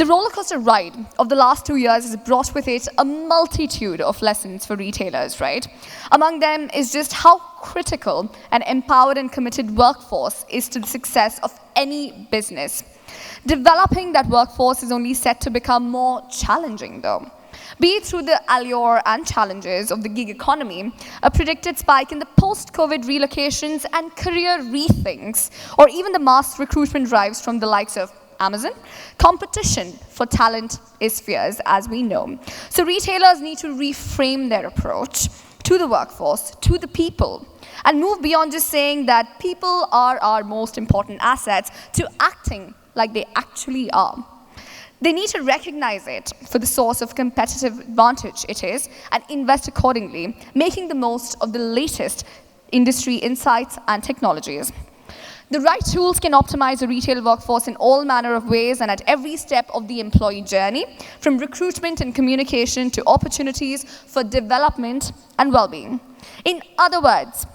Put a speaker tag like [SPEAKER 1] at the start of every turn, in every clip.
[SPEAKER 1] The rollercoaster ride of the last 2 years has brought with it a multitude of lessons for retailers, right? Among them is just how critical an empowered and committed workforce is to the success of any business. Developing that workforce is only set to become more challenging, though. Be it through the allure and challenges of the gig economy, a predicted spike in the post-COVID relocations and career rethinks, or even the mass recruitment drives from the likes of Amazon, competition for talent is fierce, as we know. So retailers need to reframe their approach to the workforce, to the people, and move beyond just saying that people are our most important assets to acting like they actually are. They need to recognize it for the source of competitive advantage it is and invest accordingly, making the most of the latest industry insights and technologies. The right tools can optimize a retail workforce in all manner of ways and at every step of the employee journey, from recruitment and communication to opportunities for development and well-being. In other words,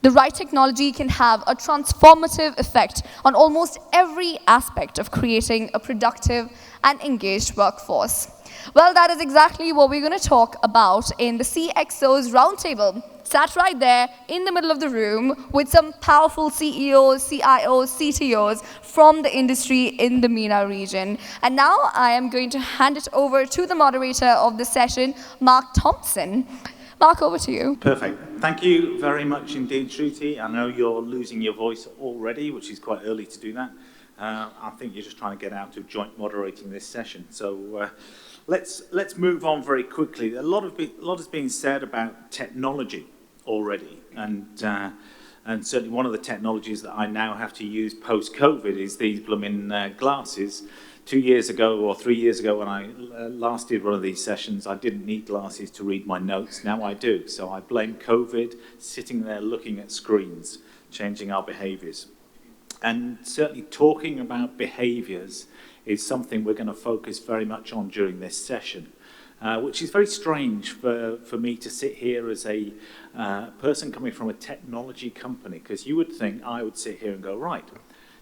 [SPEAKER 1] the right technology can have a transformative effect on almost every aspect of creating a productive and engaged workforce. Well, that is exactly what we're going to talk about in the CXOs Roundtable. Sat right there in the middle of the room with some powerful CEOs, CIOs, CTOs from the industry in the MENA region. And now I am going to hand it over to the moderator of the session, Mark Thomson. Mark, over to you.
[SPEAKER 2] Perfect. Thank you very much indeed, Shruti. I know you're losing your voice already, which is quite early to do that. I think you're just trying to get out of joint moderating this session. So let's move on very quickly. A lot has been said about technology already, and certainly one of the technologies that I now have to use post-COVID is these blooming glasses. 2 years ago or 3 years ago when I last did one of these sessions, I didn't need glasses to read my notes. Now I do. So I blame COVID, sitting there looking at screens, changing our behaviours. And certainly talking about behaviours is something we're going to focus very much on during this session, which is very strange for me to sit here as a person coming from a technology company, because you would think I would sit here and go, right,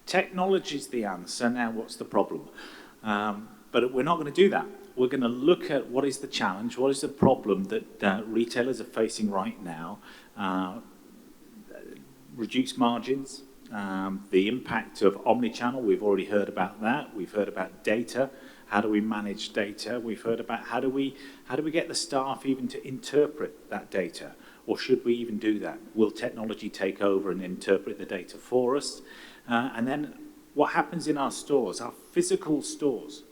[SPEAKER 2] technology is the answer, now what's the problem? But we're not going to do that. We're going to look at what is the challenge, what is the problem that retailers are facing right now, reduced margins, the impact of omnichannel. We've already heard about that. We've heard about data. How do we manage data? We've heard about how do we get the staff even to interpret that data? Or should we even do that? Will technology take over and interpret the data for us? And then what happens in our stores, our physical stores?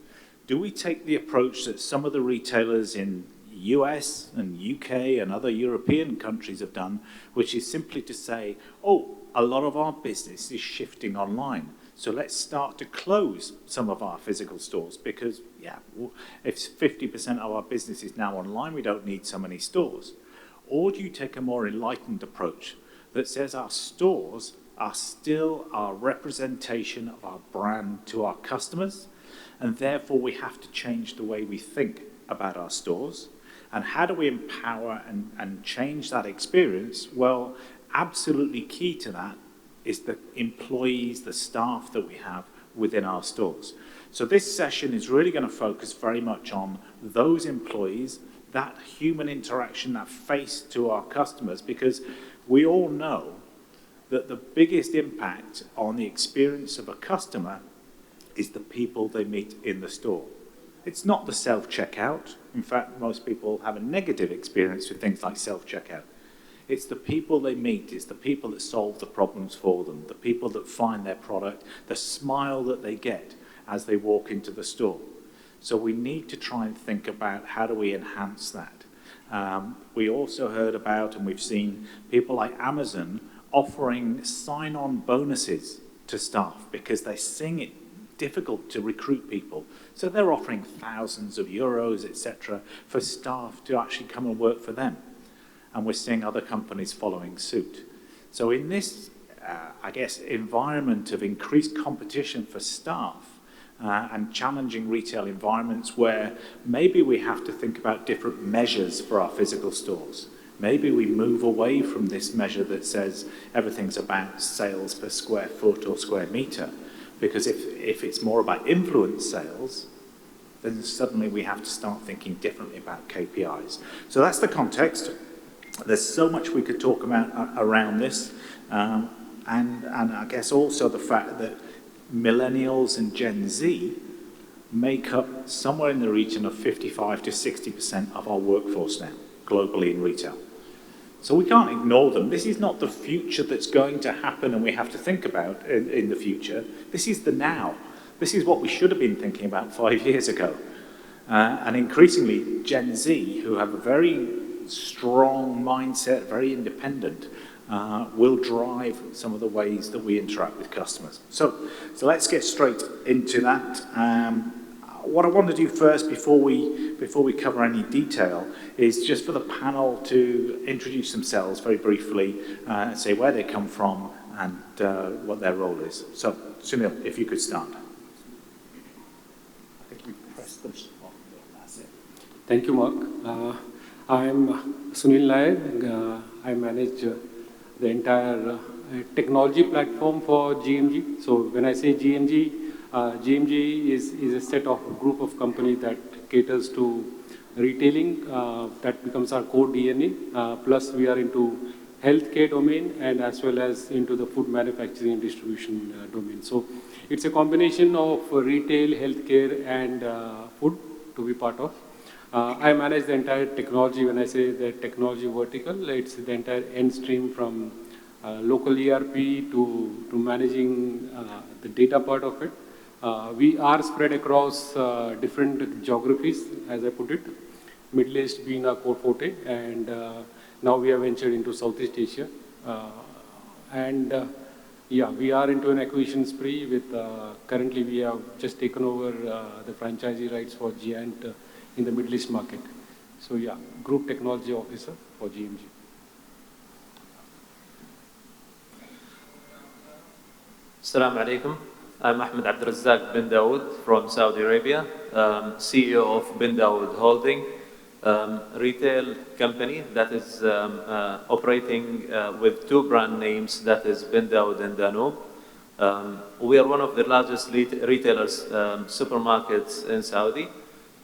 [SPEAKER 2] Do we take the approach that some of the retailers in US and UK and other European countries have done, which is simply to say, oh, a lot of our business is shifting online, so let's start to close some of our physical stores because, yeah, if 50% of our business is now online, we don't need so many stores. Or do you take a more enlightened approach that says our stores are still our representation of our brand to our customers, and therefore we have to change the way we think about our stores? And how do we empower and change that experience? Well, absolutely key to that is the employees, the staff that we have within our stores. So this session is really going to focus very much on those employees, that human interaction, that face to our customers, because we all know that the biggest impact on the experience of a customer is the people they meet in the store. It's not the self-checkout. In fact, most people have a negative experience with things like self-checkout. It's the people they meet, it's the people that solve the problems for them, the people that find their product, the smile that they get as they walk into the store. So we need to try and think about how do we enhance that. We also heard about, and we've seen people like Amazon offering sign-on bonuses to staff because they're seeing it difficult to recruit people. So they're offering thousands of euros, etc., for staff to actually come and work for them. And we're seeing other companies following suit. So in this, I guess, environment of increased competition for staff and challenging retail environments where maybe we have to think about different measures for our physical stores. Maybe we move away from this measure that says everything's about sales per square foot or square meter. Because if it's more about influence sales, then suddenly we have to start thinking differently about KPIs. So that's the context. There's so much we could talk about around this, and I guess also the fact that millennials and Gen Z make up somewhere in the region of 55 to 60% of our workforce now, globally in retail. So we can't ignore them. This is not the future that's going to happen and we have to think about in the future. This is the now. This is what we should have been thinking about 5 years ago. And increasingly, Gen Z, who have a very strong mindset, very independent, will drive some of the ways that we interact with customers. So let's get straight into that. What I want to do first, before we cover any detail, is just for the panel to introduce themselves very briefly, and say where they come from and what their role is. So, Sunil, if you could start. I think you press the button. That's it.
[SPEAKER 3] Thank you, Mark. I'm Sunil Nair. I manage the entire technology platform for GMG. So when I say GMG, GMG is a set of group of companies that caters to retailing. That becomes our core DNA. Plus we are into healthcare domain and as well as into the food manufacturing and distribution domain. So it's a combination of retail, healthcare and food to be part of. I manage the entire technology. When I say the technology vertical, it's the entire end stream from local ERP to managing the data part of it. We are spread across different geographies, as I put it, Middle East being our core forte, and now we have ventured into Southeast Asia. Yeah, we are into an acquisition spree with, currently we have just taken over the franchisee rights for Giant in the Middle East market. So yeah, Group Technology Officer for GMG.
[SPEAKER 4] Assalamu alaikum. I'm Ahmad AR Bindawood from Saudi Arabia, CEO of Bindawood Holding, retail company that is operating with two brand names, that is Bindawood and Danube. We are one of the largest retailers, supermarkets in Saudi,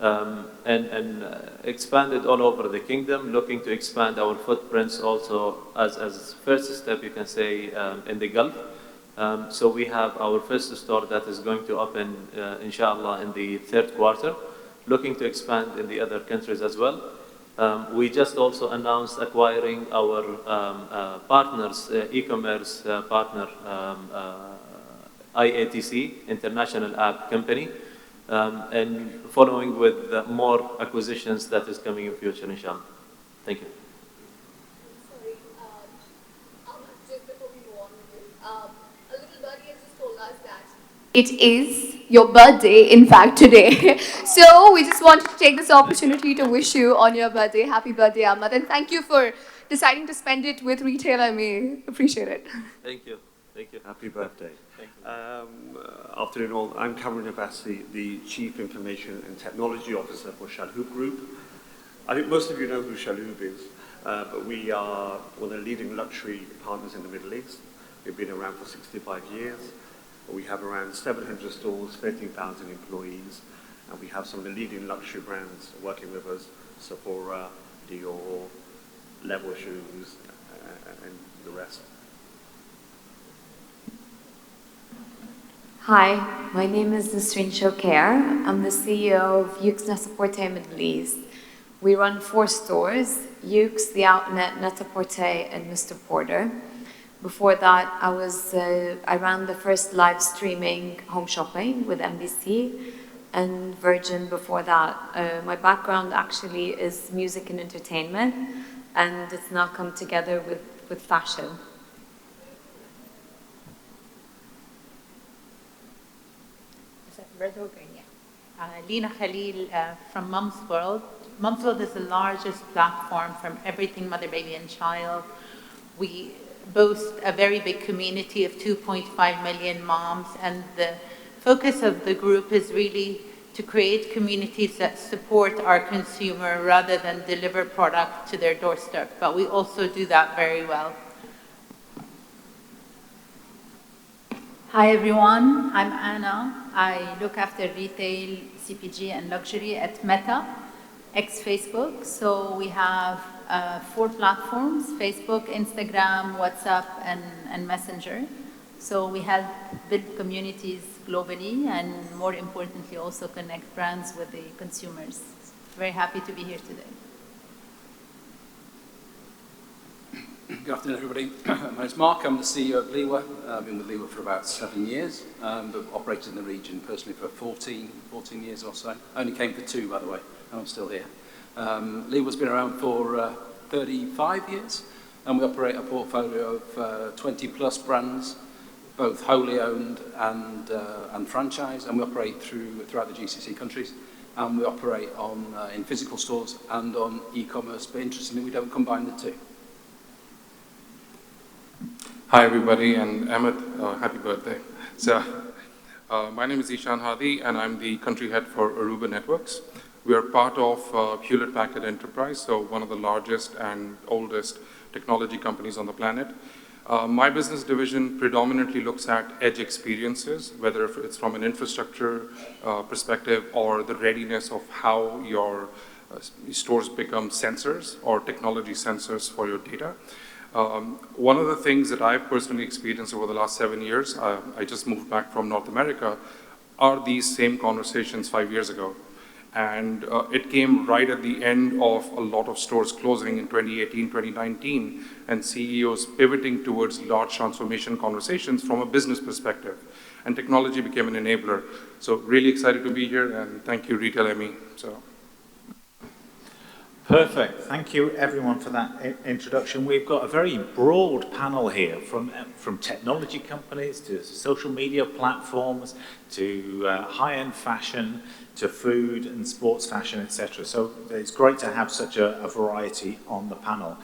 [SPEAKER 4] and expanded all over the kingdom, looking to expand our footprints also as first step, you can say, in the Gulf. So we have our first store that is going to open, inshallah, in the third quarter, looking to expand in the other countries as well. We just also announced acquiring our partners, e-commerce partner, IATC, International App Company, and following with more acquisitions that is coming in future, inshallah. Thank you.
[SPEAKER 1] It is your birthday, in fact, today. So we just wanted to take this opportunity to wish you on your birthday. Happy birthday, Ahmad. And thank you for deciding to spend it with RetailME. Appreciate it.
[SPEAKER 4] Thank you. Thank you.
[SPEAKER 5] Happy birthday.
[SPEAKER 4] Thank you.
[SPEAKER 5] Afternoon all. I'm Kamran Abbasi, the Chief Information and Technology Officer for Chalhoub Group. I think most of you know who Chalhoub is, but we are one of the leading luxury partners in the Middle East. We've been around for 65 years. We have around 700 stores, 13,000 employees, and we have some of the leading luxury brands working with us, Sephora, Dior, Level Shoes, and the rest.
[SPEAKER 6] Hi, my name is Nisreen Shocair. I'm the CEO of Yoos-Net-A-Porter Middle East. We run 4 stores, Yoos, the Outlet, Net-A-Porter, and Mr. Porter. Before that, I ran the first live streaming home shopping with NBC and Virgin before that. My background actually is music and entertainment, and it's now come together with fashion.
[SPEAKER 7] Leena Khalil from Mumzworld. Mumzworld is the largest platform from everything mother, baby, and child. We boast a very big community of 2.5 million moms, and the focus of the group is really to create communities that support our consumer rather than deliver product to their doorstep. But we also do that very well.
[SPEAKER 8] Hi everyone, I'm Anna. I look after retail,
[SPEAKER 7] CPG and luxury at META, ex-Facebook. So we have 4 platforms: Facebook, Instagram, WhatsApp, and Messenger. So we help build communities globally and, more importantly, also connect brands with the consumers. Very happy to be here today.
[SPEAKER 8] Good afternoon, everybody. My name is Mark. I'm the CEO of Liwa. I've been with Liwa for about 7 years, but operated in the region personally for 14 years or so. I only came for 2, by the way, and I'm still here. Liwa's been around for 35 years, and we operate a portfolio of 20-plus brands, both wholly owned and franchise, and we operate throughout the GCC countries. And we operate in physical stores and on e-commerce, but interestingly, we don't combine the two.
[SPEAKER 9] Hi, everybody, and Ahmad, happy birthday. So, my name is Zeeshan Hadi, and I'm the country head for Aruba Networks. We are part of Hewlett-Packard Enterprise, so one of the largest and oldest technology companies on the planet. My business division predominantly looks at edge experiences, whether it's from an infrastructure perspective or the readiness of how your stores become sensors or technology sensors for your data. One of the things that I've personally experienced over the last 7 years, I just moved back from North America, are these same conversations 5 years ago. And it came right at the end of a lot of stores closing in 2018, 2019, and CEOs pivoting towards large transformation conversations from a business perspective. And technology became an enabler. So really excited to be here, and thank you, RetailME.
[SPEAKER 2] Perfect. Thank you, everyone, for that introduction. We've got a very broad panel here, from technology companies to social media platforms to high-end fashion to food and sports fashion, etc. So it's great to have such a variety on the panel.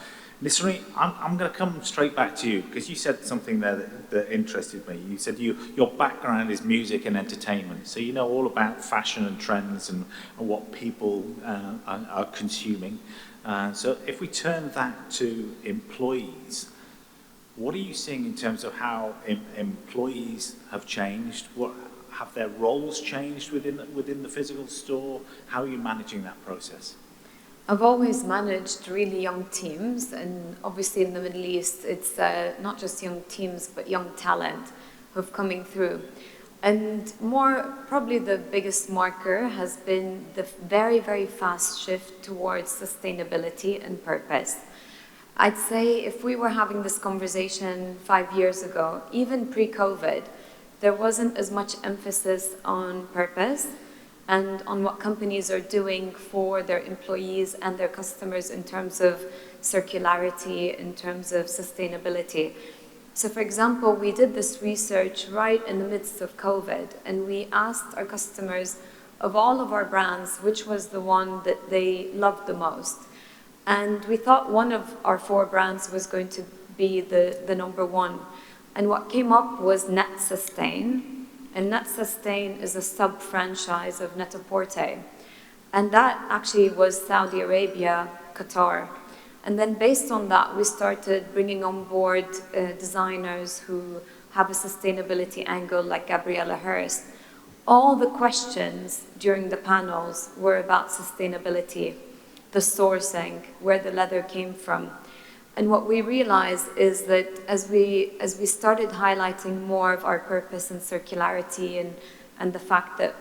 [SPEAKER 2] Nisreen, I'm going to come straight back to you because you said something there that interested me. You said your background is music and entertainment, so you know all about fashion and trends and what people are consuming. So if we turn that to employees, what are you seeing in terms of how employees have changed? Have their roles changed within the physical store? How are you managing that process?
[SPEAKER 6] I've always managed really young teams, and obviously in the Middle East, it's not just young teams, but young talent who've coming through. And probably the biggest marker has been the very, very fast shift towards sustainability and purpose. I'd say if we were having this conversation 5 years ago, even pre-COVID, there wasn't as much emphasis on purpose and on what companies are doing for their employees and their customers in terms of circularity, in terms of sustainability. So for example, we did this research right in the midst of COVID, and we asked our customers, of all of our brands, which was the one that they loved the most. And we thought one of our 4 brands was going to be the number 1. And what came up was Net Sustain. And Net Sustain is a sub-franchise of Net-A-Porter. And that actually was Saudi Arabia, Qatar. And then based on that, we started bringing on board designers who have a sustainability angle, like Gabriella Hurst. All the questions during the panels were about sustainability, the sourcing, where the leather came from. And what we realized is that as we started highlighting more of our purpose and circularity and the fact that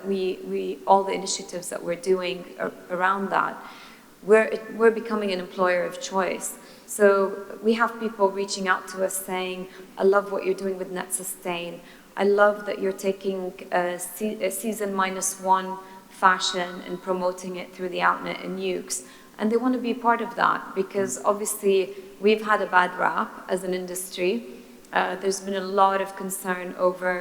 [SPEAKER 6] all the initiatives that we're doing around that, we're becoming an employer of choice. So we have people reaching out to us saying, I love what you're doing with Net Sustain. I love that you're taking a season -1 fashion and promoting it through the outlet and Ukes. And they want to be part of that because obviously we've had a bad rap as an industry. There's been a lot of concern over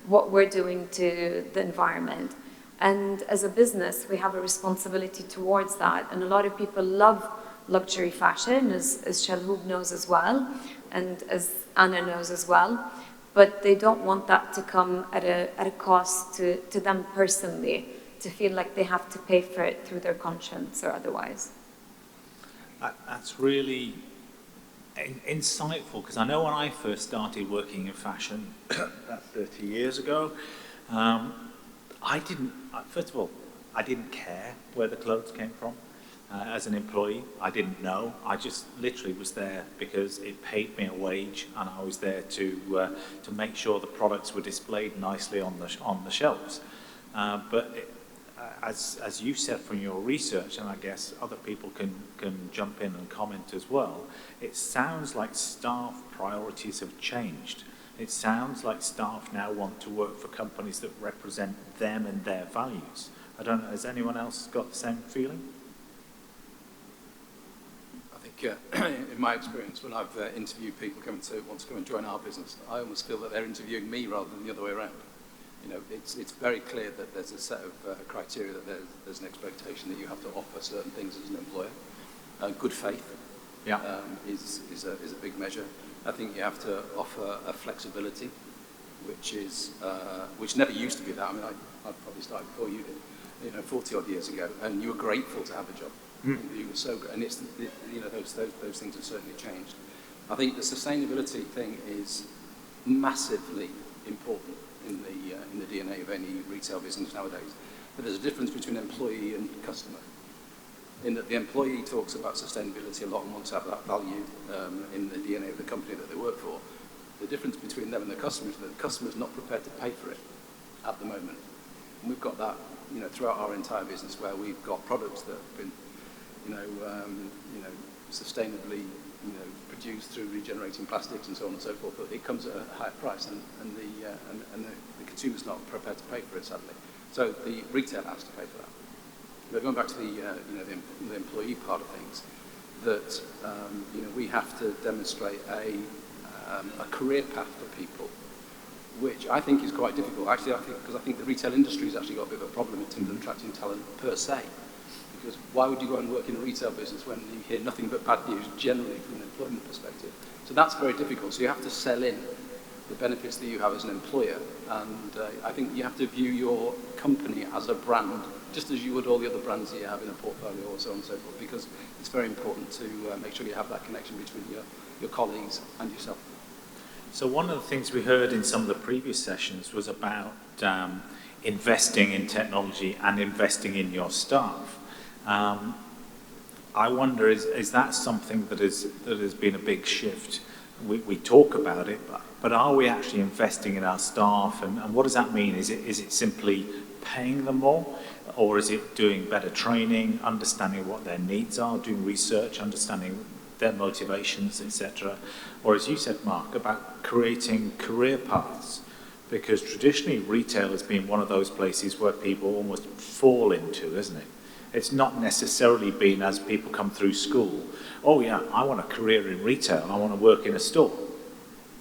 [SPEAKER 6] what we're doing to the environment. And as a business, we have a responsibility towards that. And a lot of people love luxury fashion, as Chalhoub knows as well, and as Anna knows as well. But they don't want that to come at a cost to them personally, to feel like they have to pay for it through their conscience or otherwise.
[SPEAKER 2] That's really insightful, because I know when I first started working in fashion, about 30 years ago, first of all, I didn't care where the clothes came from. As an employee, I didn't know. I just literally was there because it paid me a wage, and I was there to make sure the products were displayed nicely on the shelves. As you said from your research, and I guess other people can jump in and comment as well, it sounds like staff priorities have changed. It sounds like staff now want to work for companies that represent them and their values. I don't know, has anyone else got the same feeling?
[SPEAKER 8] In my experience, when I've interviewed people want to come and join our business, I almost feel that they're interviewing me rather than the other way around. You know, it's very clear that there's a set of criteria, that there's an expectation that you have to offer certain things as an employer. Good faith is a big measure. I think you have to offer a flexibility, which never used to be that. I mean, I probably started before you did, 40 odd years ago, and you were grateful to have a job. You were so good, and those things have certainly changed. I think the sustainability thing is massively important in the DNA of any retail business nowadays. But there's a difference between employee and customer, in that the employee talks about sustainability a lot and wants to have that value in the DNA of the company that they work for. The difference between them and the customer is that the customer is not prepared to pay for it at the moment. And we've got that, throughout our entire business, where we've got products that have been sustainably, produced through regenerating plastics and so on and so forth, but it comes at a higher price, and the consumer's not prepared to pay for it, sadly. So the retailer has to pay for that. But going back to the employee part of things, that we have to demonstrate a career path for people, which I think is quite difficult. Actually, because I think the retail industry has actually got a bit of a problem in terms of attracting talent per se. Because why would you go and work in a retail business when you hear nothing but bad news generally from an employment perspective? So that's very difficult. So you have to sell in the benefits that you have as an employer, and I think you have to view your company as a brand, just as you would all the other brands that you have in a portfolio or so on and so forth, because it's very important to make sure you have that connection between your colleagues and yourself.
[SPEAKER 2] So one of the things we heard in some of the previous sessions was about investing in technology and investing in your staff. I wonder, is that something that has been a big shift? We talk about it, but are we actually investing in our staff? And what does that mean? Is it simply paying them more? Or is it doing better training, understanding what their needs are, doing research, understanding their motivations, etc.? Or as you said, Mark, about creating career paths? Because traditionally retail has been one of those places where people almost fall into, isn't it? It's not necessarily been, as people come through school, oh yeah, I want a career in retail, I want to work in a store.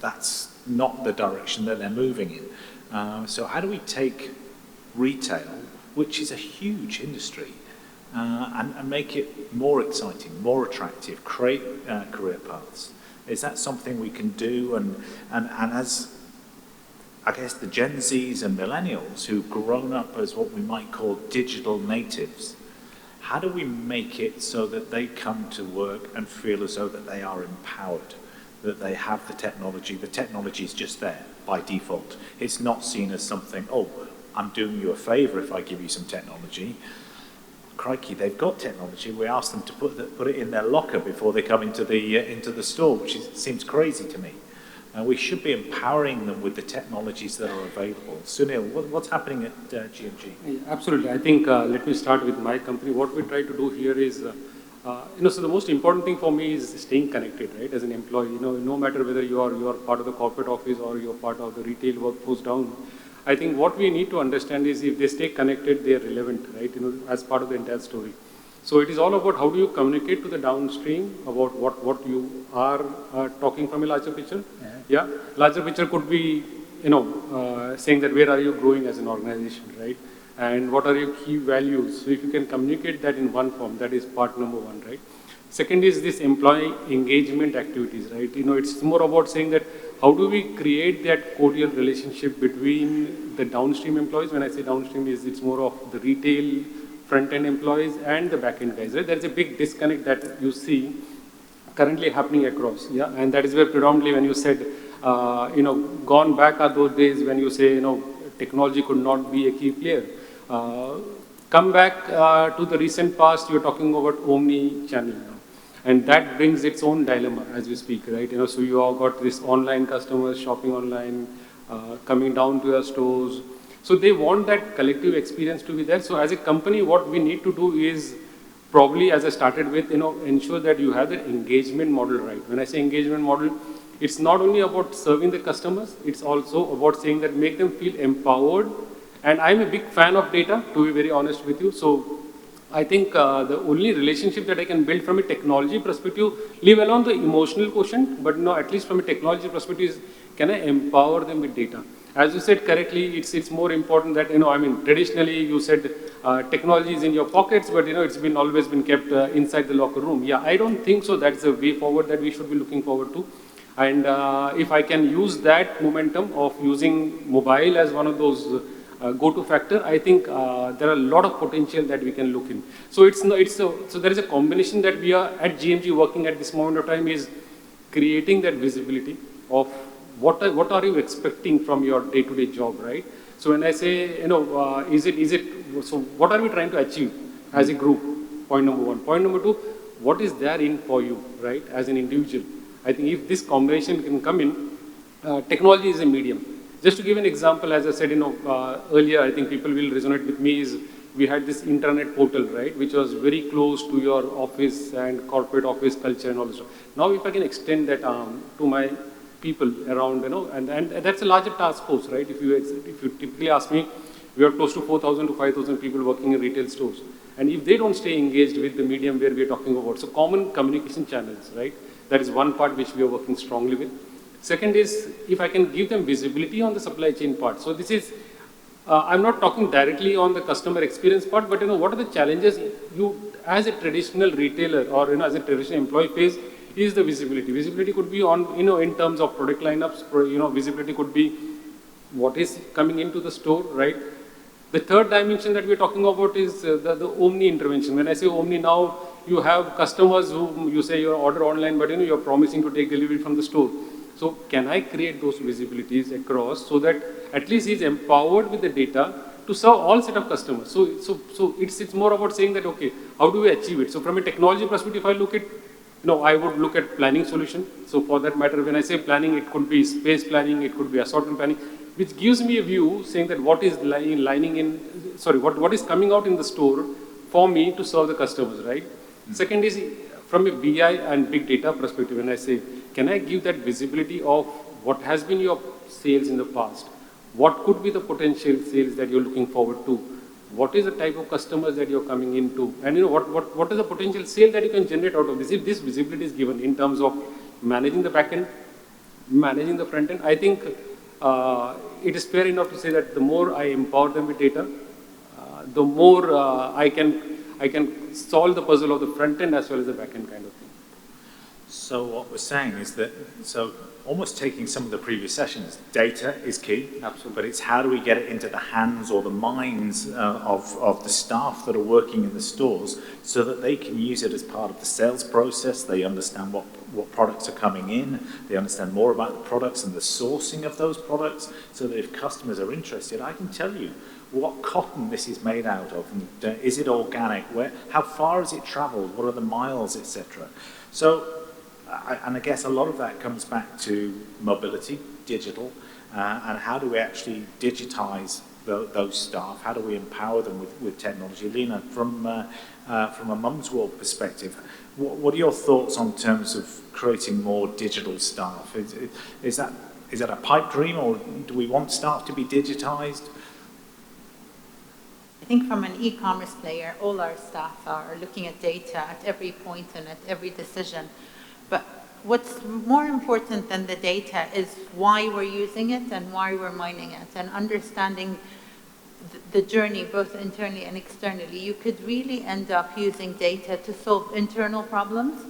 [SPEAKER 2] That's not the direction that they're moving in. So how do we take retail, which is a huge industry, and make it more exciting, more attractive, create career paths? Is that something we can do? And as, I guess, the Gen Zs and millennials who've grown up as what we might call digital natives, how do we make it so that they come to work and feel as though that they are empowered, that they have the technology is just there by default. It's not seen as something, oh, I'm doing you a favor if I give you some technology. Crikey, they've got technology. We ask them to put it in their locker before they come into the store, which seems crazy to me. We should be empowering them with the technologies that are available. Sunil, what's happening at GMG?
[SPEAKER 3] Yeah, absolutely. I think let me start with my company. What we try to do here is, so the most important thing for me is staying connected, right? As an employee, no matter whether you are part of the corporate office or you're part of the retail workforce down. I think what we need to understand is if they stay connected, they are relevant, right? As part of the entire story. So it is all about how do you communicate to the downstream about what you are talking from a larger picture. Yeah, larger picture could be, saying that where are you growing as an organization, right? And what are your key values? So if you can communicate that in one form, that is part number one, right? Second is this employee engagement activities, right? It's more about saying that how do we create that cordial relationship between the downstream employees? When I say downstream, it's more of the retail front-end employees and the back-end guys, right? There's a big disconnect that you see currently happening across, yeah? And that is where predominantly when you said, gone back are those days when you say, technology could not be a key player. Come back to the recent past, you're talking about omni-channel now. And that brings its own dilemma as we speak, right? So you all got this online customers shopping online, coming down to your stores. So they want that collective experience to be there. So as a company, what we need to do is probably, as I started with, ensure that you have the engagement model right. When I say engagement model, it's not only about serving the customers, it's also about saying that make them feel empowered. And I'm a big fan of data, to be very honest with you. So I think the only relationship that I can build from a technology perspective, leave alone the emotional quotient, but at least from a technology perspective, is can I empower them with data? As you said correctly, it's more important that, traditionally you said technology is in your pockets, but it's always been kept inside the locker room. Yeah, I don't think so. That's the way forward that we should be looking forward to. And if I can use that momentum of using mobile as one of those go-to factor, I think there are a lot of potential that we can look in. So so there is a combination that we are at GMG working at this moment of time is creating that visibility of what are you expecting from your day-to-day job, right? So when I say, so what are we trying to achieve as a group? Point number one. Point number two, what is there in for you, right, as an individual? I think if this combination can come in, technology is a medium. Just to give an example, as I said, earlier, I think people will resonate with me is we had this internet portal, right, which was very close to your office and corporate office culture and all this stuff. Now, if I can extend that to my people around, and that's a larger task force, right? If you typically ask me, we are close to 4,000 to 5,000 people working in retail stores. And if they don't stay engaged with the medium where we are talking about, so common communication channels, right? That is one part which we are working strongly with. Second is, if I can give them visibility on the supply chain part. So this is, I'm not talking directly on the customer experience part, but what are the challenges you, as a traditional retailer or as a traditional employee face, is the visibility. Visibility could be on, in terms of product lineups, visibility could be what is coming into the store, right? The third dimension that we're talking about is the omni intervention. When I say omni now, you have customers who you say you order online, but you're promising to take delivery from the store. So can I create those visibilities across so that at least he's empowered with the data to serve all set of customers? So it's more about saying that, okay, how do we achieve it? So from a technology perspective, if I look at, I would look at planning solution. So for that matter, when I say planning, it could be space planning, it could be assortment planning, which gives me a view saying that what is what is coming out in the store for me to serve the customers, right? Second is from a BI and big data perspective, when I say, can I give that visibility of what has been your sales in the past? What could be the potential sales that you're looking forward to? What is the type of customers that you're coming into? And what is the potential sale that you can generate out of this? If this visibility is given in terms of managing the back end, managing the front end, I think it is fair enough to say that the more I empower them with data, the more I can solve the puzzle of the front end as well as the back end kind of thing.
[SPEAKER 2] So what we're saying is that, almost taking some of the previous sessions, data is key.
[SPEAKER 3] Absolutely.
[SPEAKER 2] But it's how do we get it into the hands or the minds of the staff that are working in the stores so that they can use it as part of the sales process. They understand what products are coming in. They understand more about the products and the sourcing of those products so that if customers are interested, I can tell you what cotton this is made out of, and is it organic? How far has it traveled? What are the miles, etc. So, and I guess a lot of that comes back to mobility, digital, and how do we actually digitize those staff? How do we empower them with technology? Leena, from a Mumzworld perspective, what are your thoughts on terms of creating more digital staff? Is that a pipe dream, or do we want staff to be digitized?
[SPEAKER 7] I think from an e-commerce player, all our staff are looking at data at every point and at every decision. But what's more important than the data is why we're using it and why we're mining it, and understanding the journey both internally and externally. You could really end up using data to solve internal problems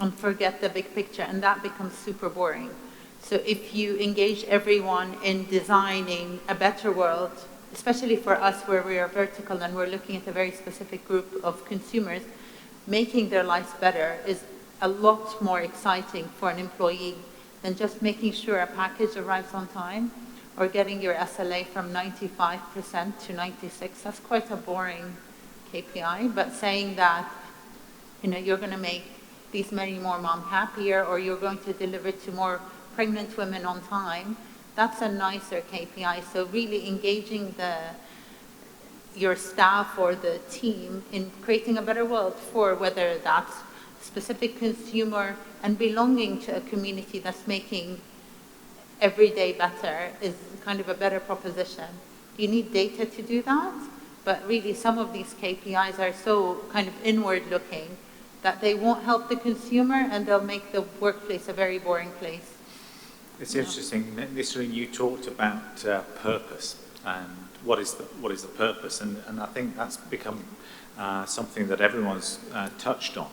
[SPEAKER 7] and forget the big picture, and that becomes super boring. So if you engage everyone in designing a better world, especially for us where we are vertical and we're looking at a very specific group of consumers, making their lives better is a lot more exciting for an employee than just making sure a package arrives on time or getting your SLA from 95% to 96%. That's quite a boring KPI, but saying that, you're going to make these many more moms happier, or you're going to deliver to more pregnant women on time, that's a nicer KPI. So really engaging your staff or the team in creating a better world for whether that's specific consumer and belonging to a community that's making every day better is kind of a better proposition. You need data to do that, but really some of these KPIs are so kind of inward looking that they won't help the consumer and they'll make the workplace a very boring place.
[SPEAKER 2] It's interesting, Nisreen, you talked about purpose and what is the purpose, and I think that's become something that everyone's touched on.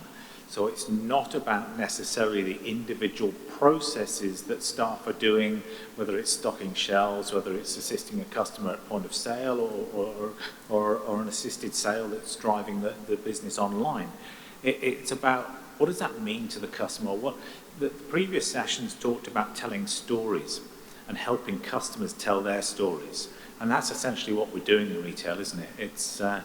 [SPEAKER 2] So it's not about necessarily the individual processes that staff are doing, whether it's stocking shelves, whether it's assisting a customer at point of sale, or an assisted sale that's driving the business online. It's about what does that mean to the customer? The previous sessions talked about telling stories and helping customers tell their stories. And that's essentially what we're doing in retail, isn't it?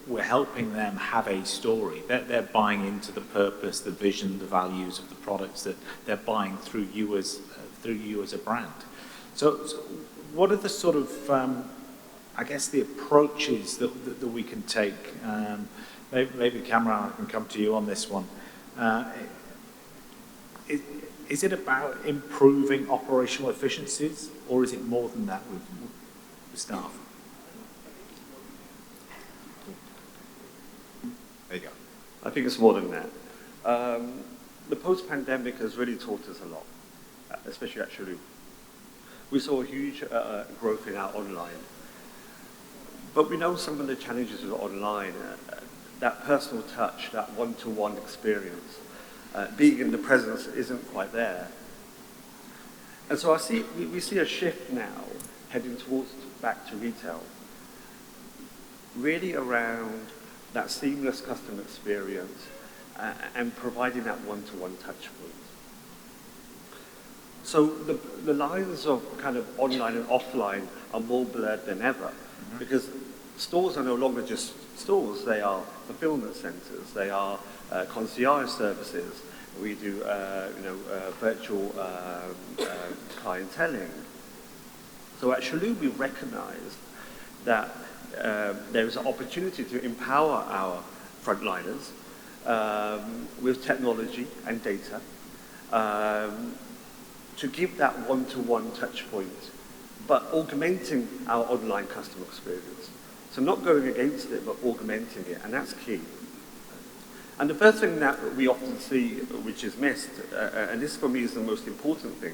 [SPEAKER 2] We're helping them have a story. They're buying into the purpose, the vision, the values of the products that they're buying through you as a brand. So what are the sort of, I guess, the approaches that we can take? Maybe Kamran, I can come to you on this one. Is it about improving operational efficiencies, or is it more than that with staff? There you go.
[SPEAKER 5] I think it's more than that. The post-pandemic has really taught us a lot, especially at Chalhoub. We saw a huge growth in our online. But we know some of the challenges with online, that personal touch, that one-to-one experience, being in the presence isn't quite there. And so we see a shift now heading towards back to retail, really around that seamless customer experience and providing that one-to-one touch point. So the lines of kind of online and offline are more blurred than ever, because stores are no longer just stores, they are fulfillment centers, they are concierge services. We do virtual clienteling. So at Chalhoub, we recognize that there is an opportunity to empower our frontliners with technology and data to give that one-to-one touch point, but augmenting our online customer experience. So not going against it, but augmenting it, and that's key. And the first thing that we often see, which is missed, and this for me is the most important thing,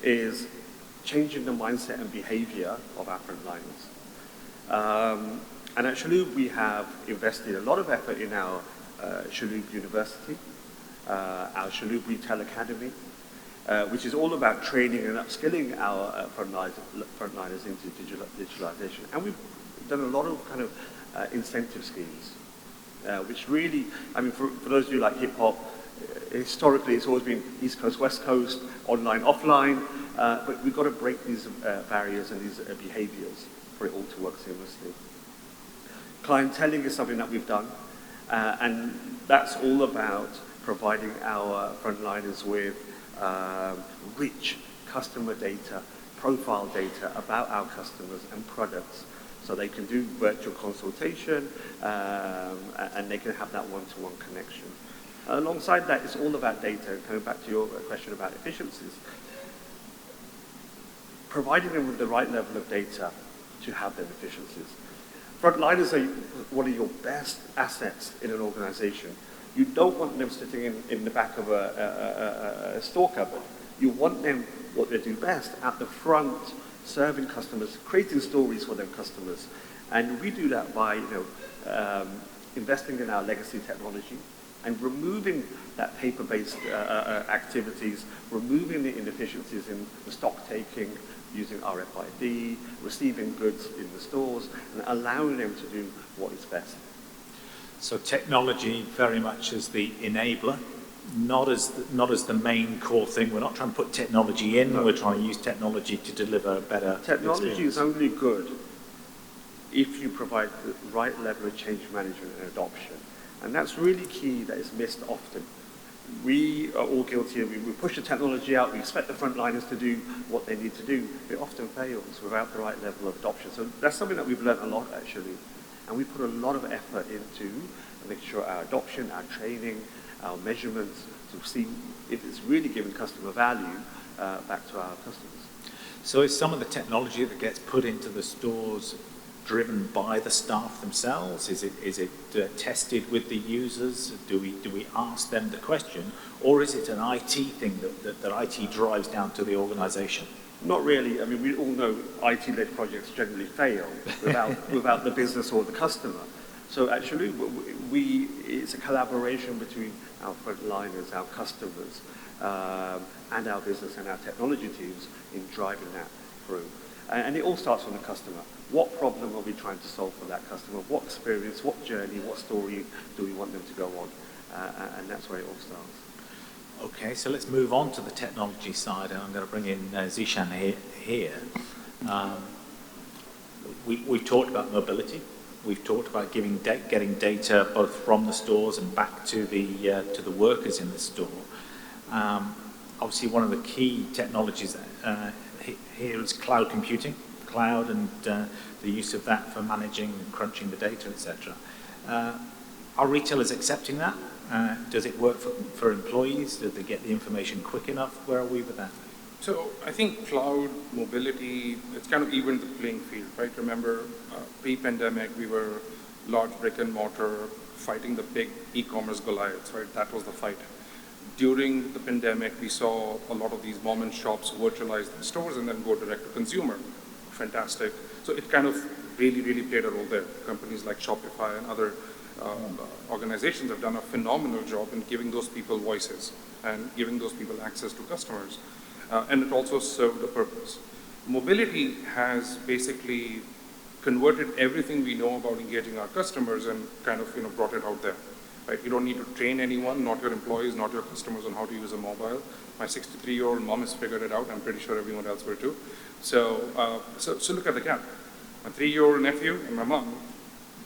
[SPEAKER 5] is changing the mindset and behavior of our frontliners. And at Chalhoub, we have invested a lot of effort in our Chalhoub University, our Chalhoub Retail Academy, which is all about training and upskilling our frontliners into digitalization. And we've done a lot of kind of incentive schemes, which really, I mean, for those of you like hip hop, historically it's always been East Coast, West Coast, online, offline, but we've got to break these barriers and these behaviors for it all to work seamlessly. Clienteling is something that we've done, and that's all about providing our frontliners with rich customer data, profile data about our customers and products, so they can do virtual consultation and they can have that one-to-one connection. Alongside that, it's all about data. Coming back to your question about efficiencies, providing them with the right level of data to have them efficiencies. Frontliners are one of your best assets in an organization. You don't want them sitting in the back of a store cupboard. You want them, what they do best, at the front, serving customers, creating stories for their customers. And we do that by investing in our legacy technology and removing that paper-based activities, removing the inefficiencies in the stock taking, using RFID, receiving goods in the stores, and allowing them to do what is best.
[SPEAKER 2] So technology very much as the enabler, not as the main core thing. We're not trying to put technology in, we're trying to use technology to deliver a better
[SPEAKER 5] Technology
[SPEAKER 2] experience.
[SPEAKER 5] is only good if you provide the right level of change management and adoption. And that's really key that is missed often. We are all guilty of, we push the technology out, we expect the frontliners to do what they need to do. It often fails without the right level of adoption. So that's something that we've learned a lot, actually. And we put a lot of effort into making sure our adoption, our training, our measurements, to see if it's really giving customer value back to our customers.
[SPEAKER 2] So is some of the technology that gets put into the stores driven by the staff themselves? Is it tested with the users? Do we ask them the question, or is it an IT thing that IT drives down to the organisation?
[SPEAKER 5] Not really. I mean, we all know IT-led projects generally fail without the business or the customer. So actually, it's a collaboration between our frontliners, our customers, and our business and our technology teams in driving that through. And it all starts from the customer. What problem are we trying to solve for that customer? What experience, what journey, what story do we want them to go on? And that's where it all starts.
[SPEAKER 2] Okay, so let's move on to the technology side, and I'm going to bring in Zeeshan here. We've talked about mobility. We've talked about getting data both from the stores and back to the workers in the store. Obviously, one of the key technologies here is cloud computing, cloud and the use of that for managing and crunching the data, etc. Are retailers accepting that? Does it work for employees? Do they get the information quick enough? Where are we with that?
[SPEAKER 9] So I think cloud mobility, it's kind of evened the playing field, right? Remember, pre-pandemic, we were large brick and mortar fighting the big e-commerce Goliaths, right? That was the fight. During the pandemic, we saw a lot of these mom and shops virtualize their stores and then go direct to consumer. Fantastic. So it kind of really played a role there. Companies like Shopify and other organizations have done a phenomenal job in giving those people voices and giving those people access to customers. And it also served a purpose. Mobility has basically converted everything we know about engaging our customers and kind of brought it out there. Right? You don't need to train anyone, not your employees, not your customers, on how to use a mobile. My 63-year-old mom has figured it out. I'm pretty sure everyone else will too. So look at the gap. My 3-year-old nephew and my mom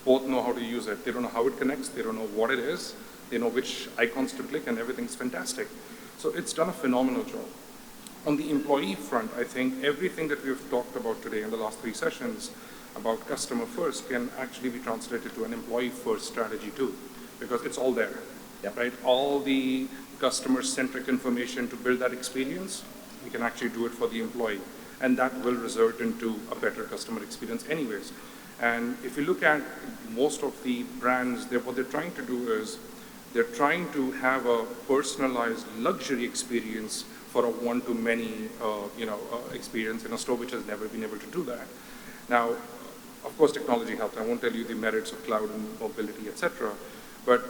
[SPEAKER 9] both know how to use it. They don't know how it connects. They don't know what it is. They know which icons to click, and everything's fantastic. So it's done a phenomenal job. On the employee front, I think everything that we've talked about today in the last 3 sessions about customer first can actually be translated to an employee first strategy too, because it's all there, right? All the customer-centric information to build that experience, we can actually do it for the employee. And that will result into a better customer experience anyways. And if you look at most of the brands, what they're trying to do is they're trying to have a personalized luxury experience for a one-to-many experience in a store which has never been able to do that. Now, of course, technology helps. I won't tell you the merits of cloud and mobility, etc. But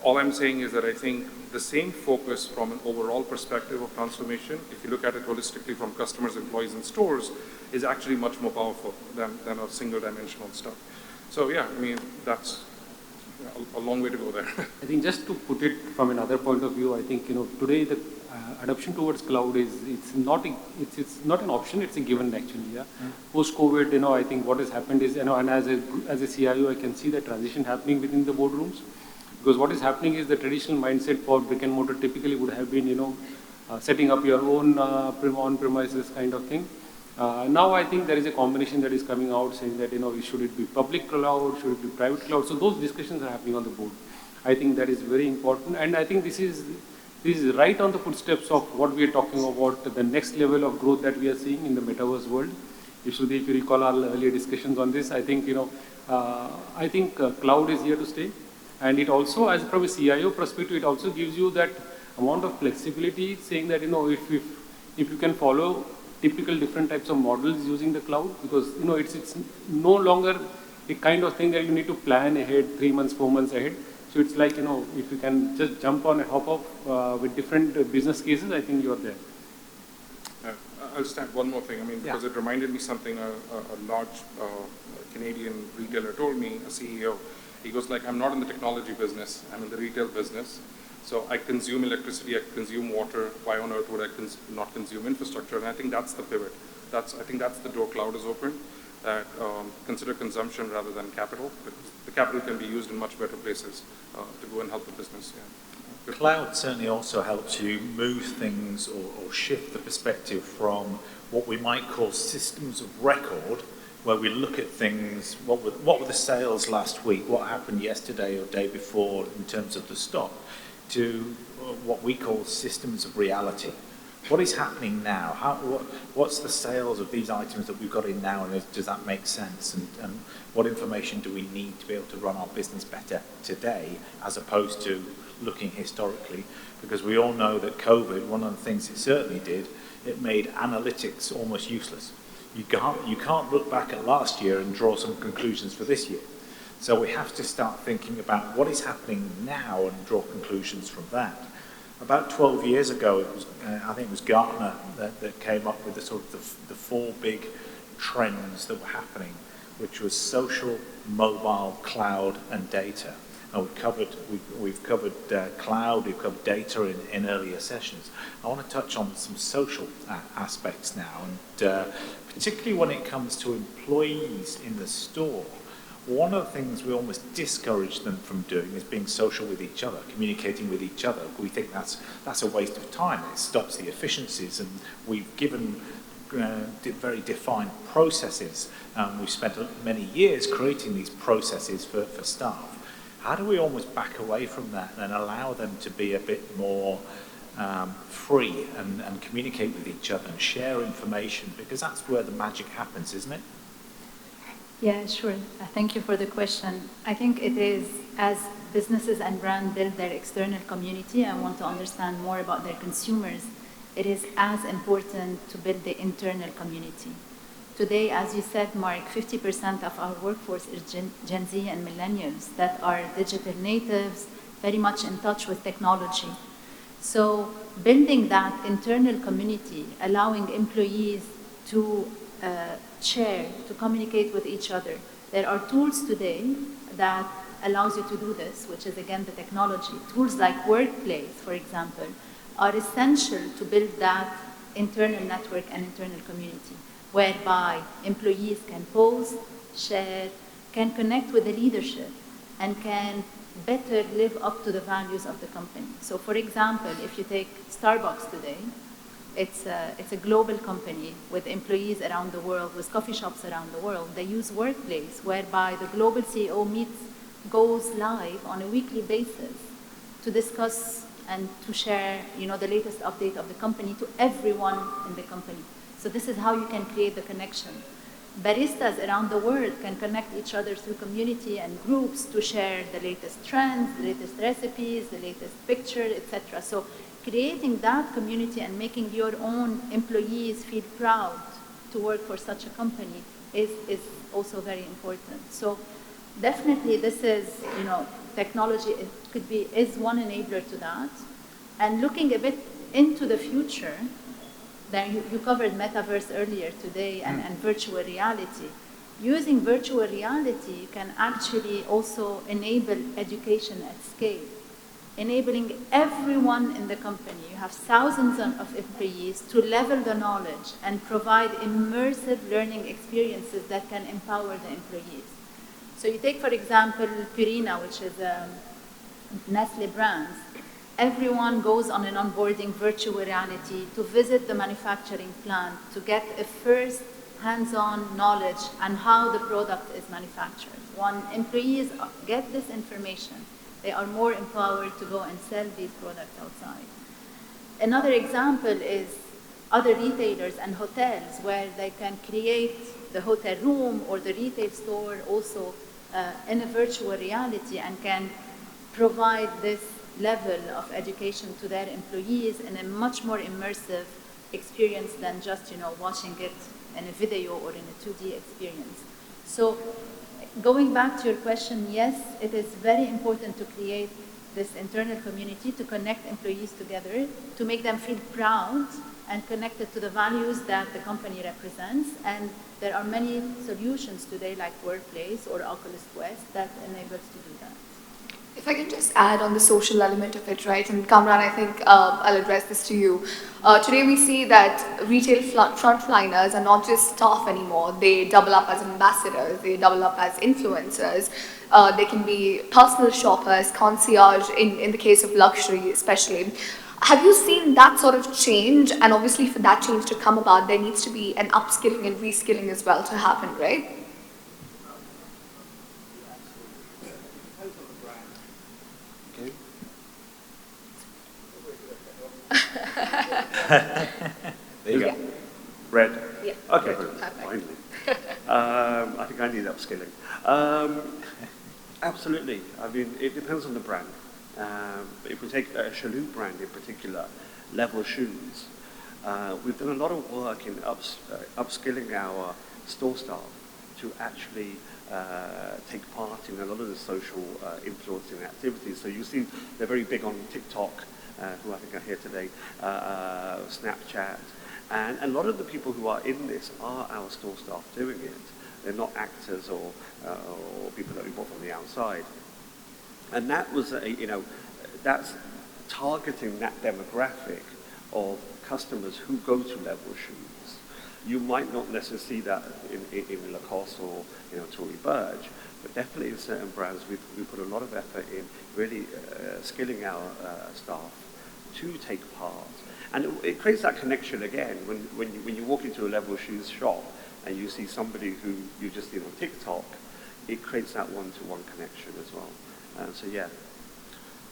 [SPEAKER 9] all I'm saying is that I think the same focus from an overall perspective of transformation, if you look at it holistically from customers, employees, and stores, is actually much more powerful than a single-dimensional stuff. So yeah, I mean, that's a long way to go there.
[SPEAKER 3] I think just to put it from another point of view, I think today the adoption towards cloud it's not an option, it's a given actually. Yeah. Post-COVID, I think what has happened is and as a CIO, I can see the transition happening within the boardrooms, because what is happening is the traditional mindset for brick and mortar typically would have been setting up your own on-premises kind of thing. Now I think there is a combination that is coming out saying that should it be public cloud, should it be private cloud? So those discussions are happening on the board. I think that is very important, and I think this is right on the footsteps of what we are talking about, the next level of growth that we are seeing in the metaverse world. If you recall our earlier discussions on this, I think cloud is here to stay, and it also, as from a CIO perspective, it also gives you that amount of flexibility, saying that if you can follow typical different types of models using the cloud, because it's no longer a kind of thing that you need to plan ahead 3 months, 4 months ahead. So it's like, if you can just jump on and hop off with different business cases, I think you're there.
[SPEAKER 9] I'll just add one more thing. I mean, because it reminded me something a large Canadian retailer told me, a CEO. He goes like, I'm not in the technology business, I'm in the retail business. So I consume electricity, I consume water. Why on earth would I not consume infrastructure? And I think that's the pivot. I think that's the door cloud is open. that consider consumption rather than capital, because the capital can be used in much better places to go and help the business. Yeah.
[SPEAKER 2] Cloud certainly also helps you move things or shift the perspective from what we might call systems of record, where we look at things, what were the sales last week, what happened yesterday or day before in terms of the stock, to what we call systems of reality. What is happening now? What's the sales of these items that we've got in now, and does that make sense? And what information do we need to be able to run our business better today, as opposed to looking historically? Because we all know that COVID, one of the things it certainly did, it made analytics almost useless. You can't look back at last year and draw some conclusions for this year. So we have to start thinking about what is happening now and draw conclusions from that. About 12 years ago, it was, I think it was Gartner that came up with the sort of the four big trends that were happening, which was social, mobile, cloud, and data. And we've covered cloud, we've covered data in earlier sessions. I want to touch on some social aspects now, and particularly when it comes to employees in the store. One of the things we almost discourage them from doing is being social with each other, communicating with each other. We think that's a waste of time. It stops the efficiencies, and we've given very defined processes. We've spent many years creating these processes for staff. How do we almost back away from that and allow them to be a bit more free and communicate with each other and share information? Because that's where the magic happens, isn't it?
[SPEAKER 10] Yeah, sure. Thank you for the question. I think it is, as businesses and brands build their external community and want to understand more about their consumers, it is as important to build the internal community. Today, as you said, Mark, 50% of our workforce is Gen Z and millennials that are digital natives, very much in touch with technology. So building that internal community, allowing employees to share, to communicate with each other. There are tools today that allows you to do this, which is again the technology. Tools like Workplace, for example, are essential to build that internal network and internal community, whereby employees can post, share, can connect with the leadership, and can better live up to the values of the company. So for example, if you take Starbucks today, it's a global company with employees around the world, with coffee shops around the world. They use Workplace, whereby the global CEO goes live on a weekly basis to discuss and to share, the latest update of the company to everyone in the company. So this is how you can create the connection. Baristas around the world can connect each other through community and groups to share the latest trends, the latest recipes, the latest pictures, etc. So creating that community and making your own employees feel proud to work for such a company is also very important. So definitely this is, technology is one enabler to that. And looking a bit into the future, then you covered metaverse earlier today and virtual reality. Using virtual reality can actually also enable education at scale, enabling everyone in the company. You have thousands of employees to level the knowledge and provide immersive learning experiences that can empower the employees. So you take, for example, Purina, which is Nestle brands. Everyone goes on an onboarding virtual reality to visit the manufacturing plant to get a first hands-on knowledge on how the product is manufactured. When employees get this information, they are more empowered to go and sell these products outside. Another example is other retailers and hotels where they can create the hotel room or the retail store also in a virtual reality and can provide this level of education to their employees in a much more immersive experience than just, watching it in a video or in a 2D experience. So going back to your question, yes, it is very important to create this internal community, to connect employees together, to make them feel proud and connected to the values that the company represents. And there are many solutions today like Workplace or Oculus Quest that enables to do that.
[SPEAKER 1] If I can just add on the social element of it, right? And Kamran, I think I'll address this to you. Today we see that retail frontliners are not just staff anymore. They double up as ambassadors, they double up as influencers. They can be personal shoppers, concierge in the case of luxury especially. Have you seen that sort of change? And obviously for that change to come about, there needs to be an upskilling and reskilling as well to happen, right?
[SPEAKER 2] There you go.
[SPEAKER 5] Red?
[SPEAKER 1] Yeah.
[SPEAKER 5] Okay,
[SPEAKER 1] Perfect.
[SPEAKER 5] finally. I think I need upskilling. Absolutely. I mean, it depends on the brand. If we take a Chalhoub brand in particular, Level Shoes, we've done a lot of work in upskilling our store staff to actually take part in a lot of the social influencing activities. So you see they're very big on TikTok, who I think are here today, Snapchat, and a lot of the people who are in this are our store staff doing it. They're not actors or people that we bought from the outside. And that was, that's targeting that demographic of customers who go to Level Shoes. You might not necessarily see that in Lacoste or Tory Burch, but definitely in certain brands we put a lot of effort in really skilling our staff to take part. And it creates that connection again when you walk into a Level Shoes shop and you see somebody who you just seen on TikTok, it creates that one-to-one connection as well. So yeah.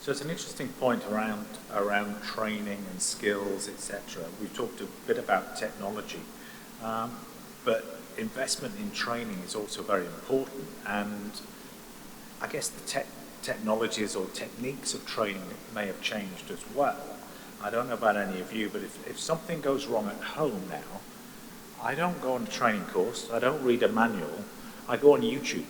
[SPEAKER 2] So it's an interesting point around training and skills, etc. We've talked a bit about technology, but investment in training is also very important. And I guess the technologies or techniques of training may have changed as well. I don't know about any of you, but if something goes wrong at home now, I don't go on a training course, I don't read a manual, I go on YouTube.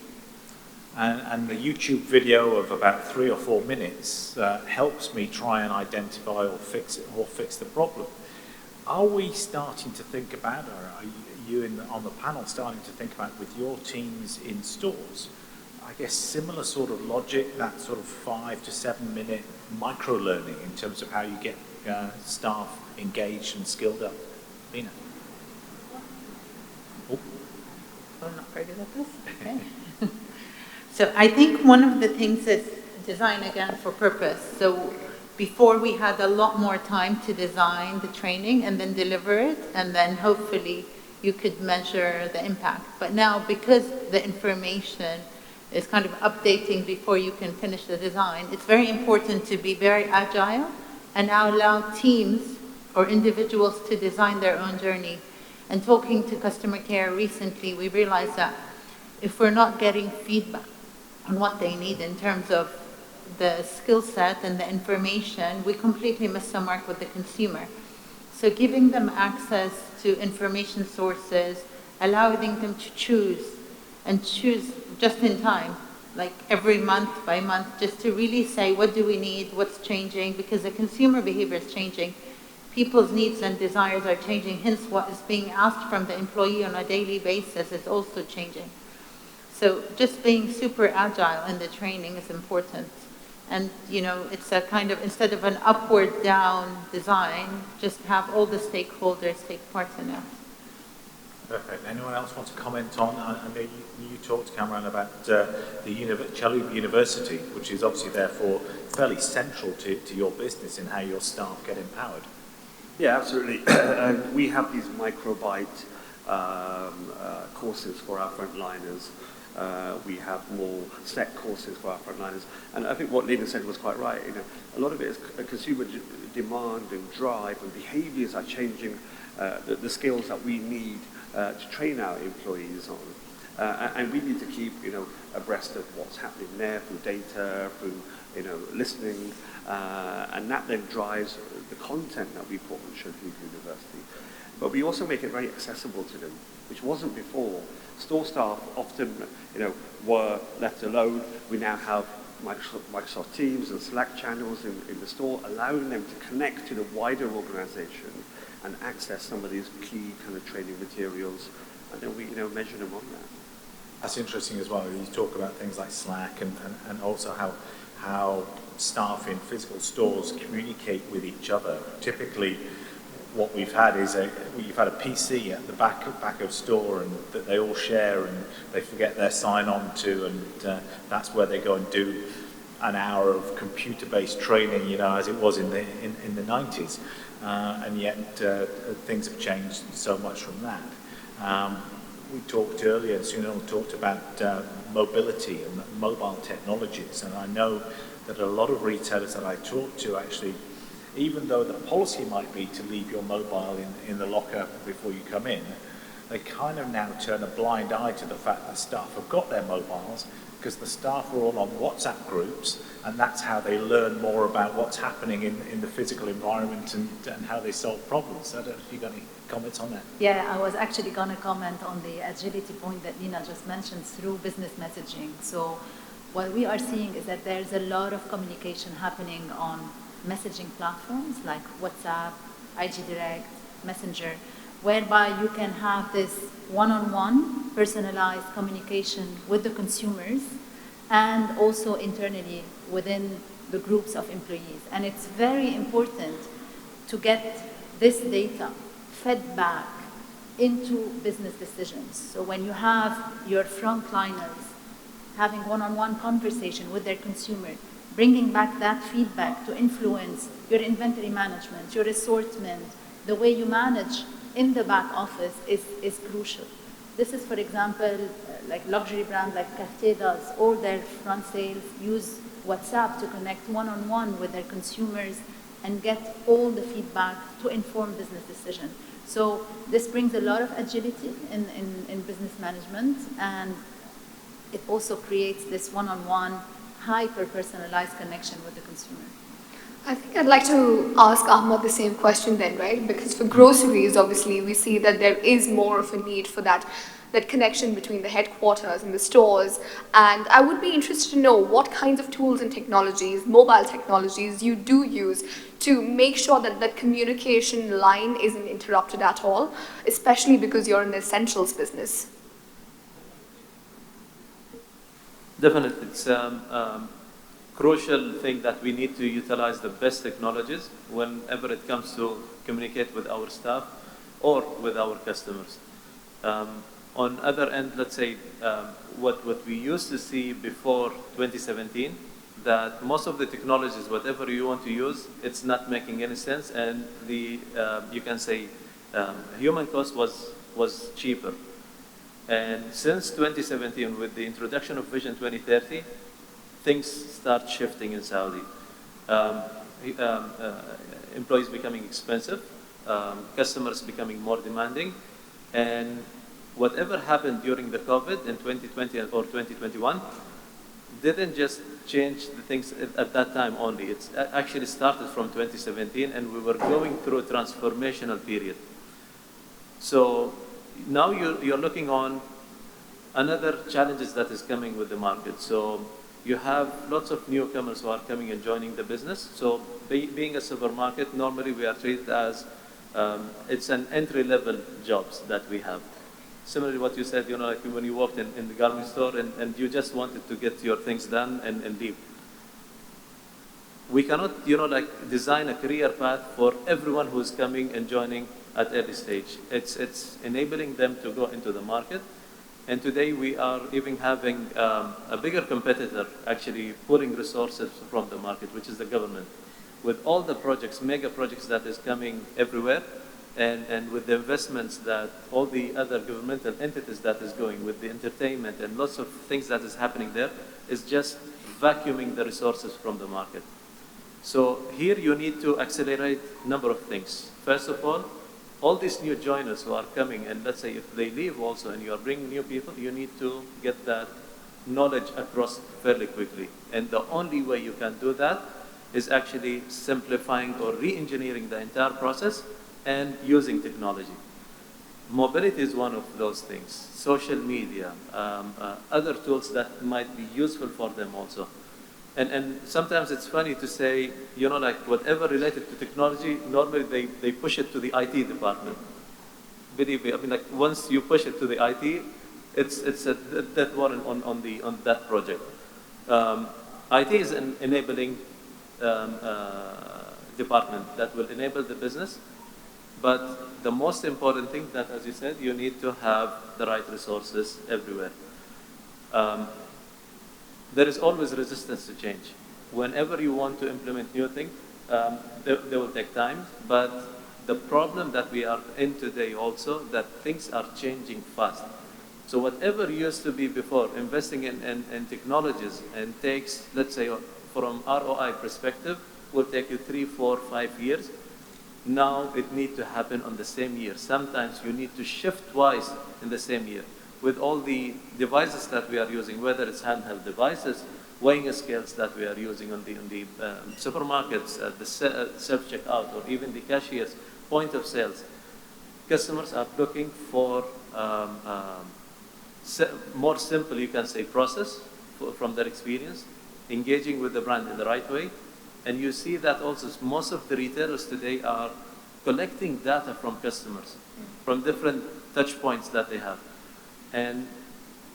[SPEAKER 2] And the YouTube video of about 3 or 4 minutes helps me try and identify or fix the problem. Are we starting to think about, or are you on the panel starting to think about with your teams in stores, I guess similar sort of logic, that sort of 5 to 7 minute micro learning in terms of how you get staff engaged and skilled up? Leena? Oh.
[SPEAKER 7] I'm not very good at this. Okay. So I think one of the things is design again for purpose. So before we had a lot more time to design the training and then deliver it, and then hopefully you could measure the impact. But now because the information is kind of updating before you can finish the design, it's very important to be very agile and now allow teams or individuals to design their own journey. And talking to customer care recently, we realized that if we're not getting feedback on what they need in terms of the skill set and the information, we completely miss the mark with the consumer. So giving them access to information sources, allowing them to choose just in time, like every month by month, just to really say, what do we need, what's changing, because the consumer behavior is changing. People's needs and desires are changing, hence what is being asked from the employee on a daily basis is also changing. So just being super agile in the training is important. And, it's a kind of, instead of an upward down design, just have all the stakeholders take part in it.
[SPEAKER 2] Perfect. Anyone else want to comment on? I know you talked, Kamran, about the Chalhoub University, which is obviously therefore fairly central to your business in how your staff get empowered.
[SPEAKER 5] Yeah, absolutely. We have these microbyte courses for our frontliners. We have more set courses for our frontliners. And I think what Leena said was quite right. A lot of it is consumer demand and drive and behaviors are changing the skills that we need to train our employees on. And we need to keep, abreast of what's happening there through data, through, listening. And that then drives the content that we put on Chalhoub University. But we also make it very accessible to them, which wasn't before. Store staff often, were left alone. We now have Microsoft Teams and Slack channels in the store, allowing them to connect to the wider organization and access some of these key kind of training materials, and then we, measure them on that.
[SPEAKER 2] That's interesting as well. You talk about things like Slack and also how staff in physical stores communicate with each other. Typically, what we've had is you've had a PC at the back of store, and that they all share, and they forget their sign-on to, and that's where they go and do an hour of computer-based training, you know, as it was in the 90s, and yet things have changed so much from that. We talked earlier, Sunil talked about mobility and mobile technologies, and I know that a lot of retailers that I talk to actually, even though the policy might be to leave your mobile in the locker before you come in, they kind of now turn a blind eye to the fact that staff have got their mobiles, because the staff are all on WhatsApp groups, and that's how they learn more about what's happening in the physical environment and how they solve problems. I don't know if you've got any comments on that.
[SPEAKER 10] Yeah, I was actually going to comment on the agility point that Leena just mentioned through business messaging. So what we are seeing is that there's a lot of communication happening on messaging platforms like WhatsApp, IG Direct, Messenger, whereby you can have this one-on-one personalized communication with the consumers and also internally within the groups of employees. And it's very important to get this data fed back into business decisions. So when you have your frontliners having one-on-one conversation with their consumer, bringing back that feedback to influence your inventory management, your assortment, the way you manage in the back office is crucial. This is, for example, like luxury brands like Cartier does, all their front sales use WhatsApp to connect one-on-one with their consumers and get all the feedback to inform business decisions. So this brings a lot of agility in business management, and it also creates this one-on-one, hyper-personalized connection with the consumer.
[SPEAKER 1] I think I'd like to ask Ahmad the same question then, right? Because for groceries, obviously, we see that there is more of a need for that connection between the headquarters and the stores. And I would be interested to know what kinds of tools and technologies, mobile technologies, you do use to make sure that that communication line isn't interrupted at all, especially because you're in the essentials business.
[SPEAKER 4] Definitely, it's crucial thing that we need to utilize the best technologies whenever it comes to communicate with our staff or with our customers. On other end, let's say what we used to see before 2017, that most of the technologies, whatever you want to use, it's not making any sense, and the you can say human cost was cheaper. And since 2017, with the introduction of Vision 2030, things start shifting in Saudi. Employees becoming expensive, customers becoming more demanding, and whatever happened during the COVID in 2020 or 2021 didn't just change the things at that time only. It actually started from 2017, and we were going through a transformational period. So now you're looking on another challenges that is coming with the market. So you have lots of newcomers who are coming and joining the business. So being a supermarket, normally we are treated as it's an entry-level jobs that we have. Similarly, what you said, like when you walked in the garment store and you just wanted to get your things done and leave. We cannot, like design a career path for everyone who is coming and joining at early stage. It's enabling them to go into the market. And today we are even having a bigger competitor actually pulling resources from the market, which is the government. With all the projects, mega projects that is coming everywhere, and with the investments that all the other governmental entities that is going with the entertainment and lots of things that is happening there, is just vacuuming the resources from the market. So here you need to accelerate a number of things. First of all these new joiners who are coming, and let's say if they leave also and you are bringing new people, you need to get that knowledge across fairly quickly. And the only way you can do that is actually simplifying or re-engineering the entire process and using technology. Mobility is one of those things. Social media, other tools that might be useful for them also. And sometimes it's funny to say, like whatever related to technology, normally they push it to the IT department. Believe me, I mean, like once you push it to the IT, it's a death warrant on that project. IT is an enabling department that will enable the business, but the most important thing that, as you said, you need to have the right resources everywhere. There is always resistance to change. Whenever you want to implement new things, they will take time, but the problem that we are in today also, that things are changing fast. So whatever used to be before, investing in technologies and takes, let's say, from ROI perspective, will take you 3, 4, 5 years. Now it needs to happen on the same year. Sometimes you need to shift twice in the same year. With all the devices that we are using, whether it's handheld devices, weighing scales that we are using on the supermarkets, the self-checkout, or even the cashiers, point of sales, customers are looking for more simple, you can say, process from their experience, engaging with the brand in the right way. And you see that also most of the retailers today are collecting data from customers, from different touch points that they have. And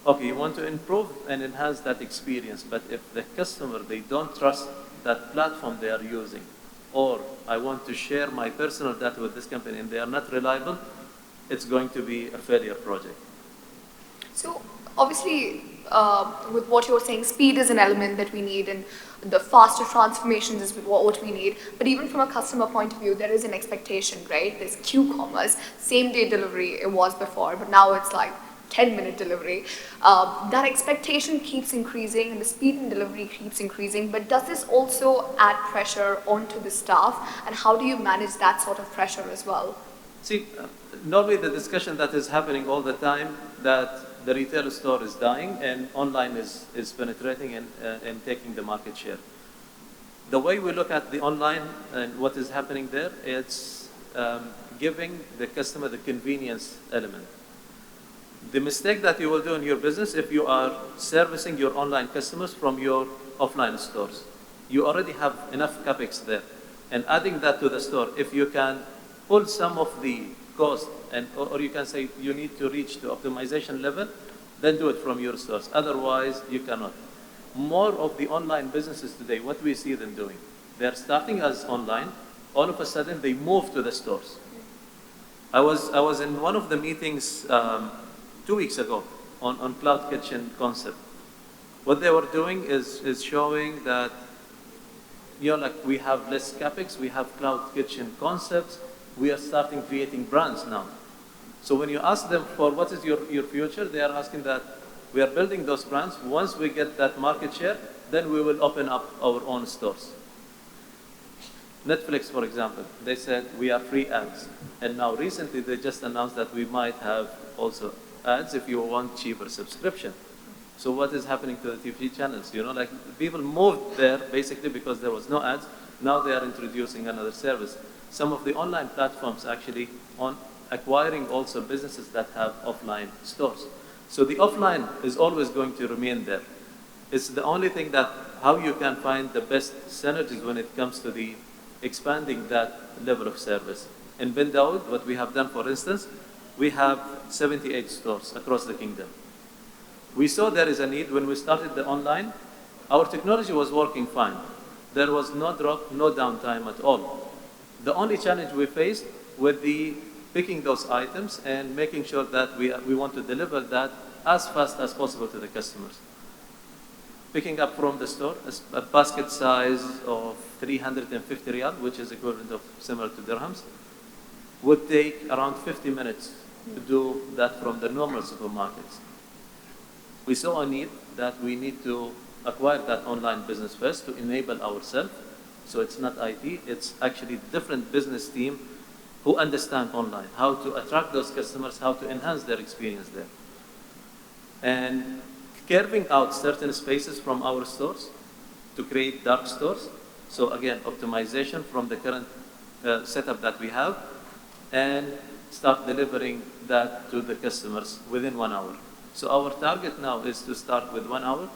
[SPEAKER 4] okay, you want to improve and enhance that experience, but if the customer, they don't trust that platform they are using, or I want to share my personal data with this company and they are not reliable, it's going to be a failure project.
[SPEAKER 1] So obviously, with what you're saying, speed is an element that we need, and the faster transformations is what we need. But even from a customer point of view, there is an expectation, right? There's Q-commerce, same-day delivery it was before, but now it's like 10-minute delivery. That expectation keeps increasing and the speed in delivery keeps increasing, but does this also add pressure onto the staff, and how do you manage that sort of pressure as well?
[SPEAKER 4] See, normally the discussion that is happening all the time, that the retail store is dying and online is penetrating and taking the market share. The way we look at the online and what is happening there, it's giving the customer the convenience element. The mistake that you will do in your business, if you are servicing your online customers from your offline stores, you already have enough capex there. And adding that to the store, if you can pull some of the cost, or you can say you need to reach the optimization level, then do it from your stores. Otherwise, you cannot. More of the online businesses today, what we see them doing, they're starting as online, all of a sudden they move to the stores. I was in one of the meetings 2 weeks ago on cloud kitchen concept. What they were doing is showing that, you know, like we have less capex, we have cloud kitchen concepts, we are starting creating brands now. So when you ask them for what is your future, they are asking that we are building those brands. Once we get that market share, then we will open up our own stores. Netflix, for example, they said we are free ads. And now recently they just announced that we might have also ads if you want cheaper subscription. So what is happening to the TV channels? You know, like people moved there basically because there was no ads. Now they are introducing another service. Some of the online platforms actually on acquiring also businesses that have offline stores. So the offline is always going to remain there. It's the only thing that how you can find the best synergies when it comes to the expanding that level of service. In Bindawood, what we have done, for instance, we have 78 stores across the kingdom. We saw there is a need when we started the online. Our technology was working fine. There was no drop, no downtime at all. The only challenge we faced with the picking those items and making sure that we want to deliver that as fast as possible to the customers. Picking up from the store a basket size of 350 riyal, which is equivalent of similar to dirhams, would take around 50 minutes to do that from the normal supermarkets. We saw a need that we need to acquire that online business first to enable ourselves. So it's not IT, it's actually different business team who understand online, how to attract those customers, how to enhance their experience there. And carving out certain spaces from our stores to create dark stores. So again, optimization from the current setup that we have, and start delivering that to the customers within 1 hour. So our target now is to start with 1 hour,